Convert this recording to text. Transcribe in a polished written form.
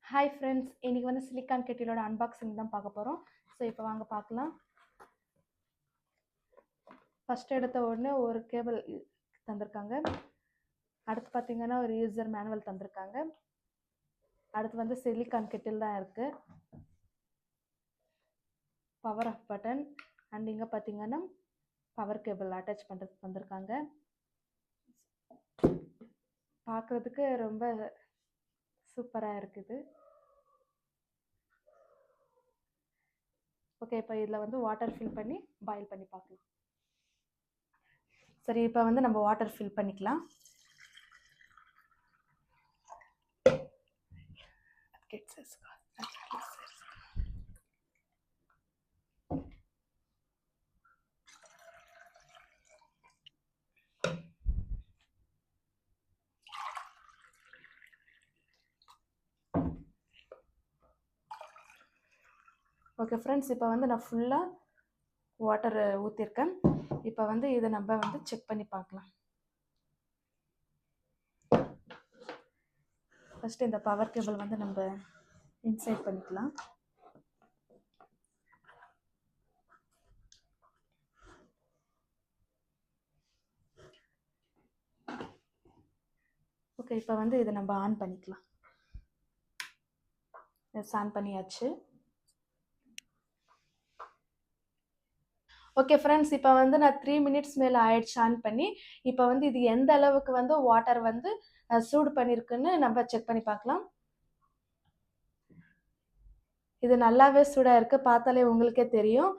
Hi friends, இன்றைக்கி வந்து silicon கெட்டிலோட unboxing தான் பார்க்க போகிறோம். ஸோ இப்போ வாங்க பார்க்கலாம். ஃபஸ்ட் எடுத்த உடனே ஒரு கேபிள் தந்திருக்காங்க. அடுத்து பார்த்திங்கன்னா ஒரு யூசர் மேனுவல் தந்திருக்காங்க. அடுத்து வந்து சிலிக்கான் கெட்டில் தான் இருக்குது. பவர் ஆஃப் பட்டன் அண்ட் இங்கே பார்த்திங்கன்னா பவர் கேபிள் அட்டாச் பண்ணுறதுக்கு தந்திருக்காங்க. பார்க்குறதுக்கு ரொம்ப சூப்பராக இருக்குது. ஓகே, இப்போ இதில் வந்து வாட்டர் ஃபில் பண்ணி பாயில் பண்ணி பார்க்கலாம். சரி, இப்போ வந்து நம்ம வாட்டர் ஃபில் பண்ணிக்கலாம். ஓகே ஃப்ரெண்ட்ஸ், இப்போ வந்து நான் ஃபுல்லாக வாட்டர் ஊற்றிருக்கேன். இப்போ வந்து இதை நம்ம வந்து செக் பண்ணி பார்க்கலாம். ஃபஸ்ட்டு இந்த பவர் கேபிள் வந்து நம்ம இன்சைட் பண்ணிக்கலாம். ஓகே, இப்போ வந்து இதை நம்ம ஆன் பண்ணிக்கலாம். ஆன் பண்ணியாச்சு. ஓகே ஃப்ரெண்ட்ஸ், இப்போ வந்து நான் 3 மினிட்ஸ் மேலே ஆயிடுச்சு ஆன் பண்ணி. இப்போ வந்து இது எந்த அளவுக்கு வந்து வாட்டர் வந்து சூடு பண்ணியிருக்குன்னு நம்ம செக் பண்ணி பார்க்கலாம். இது நல்லாவே சூடாக இருக்குது, பார்த்தாலே உங்களுக்கே தெரியும்.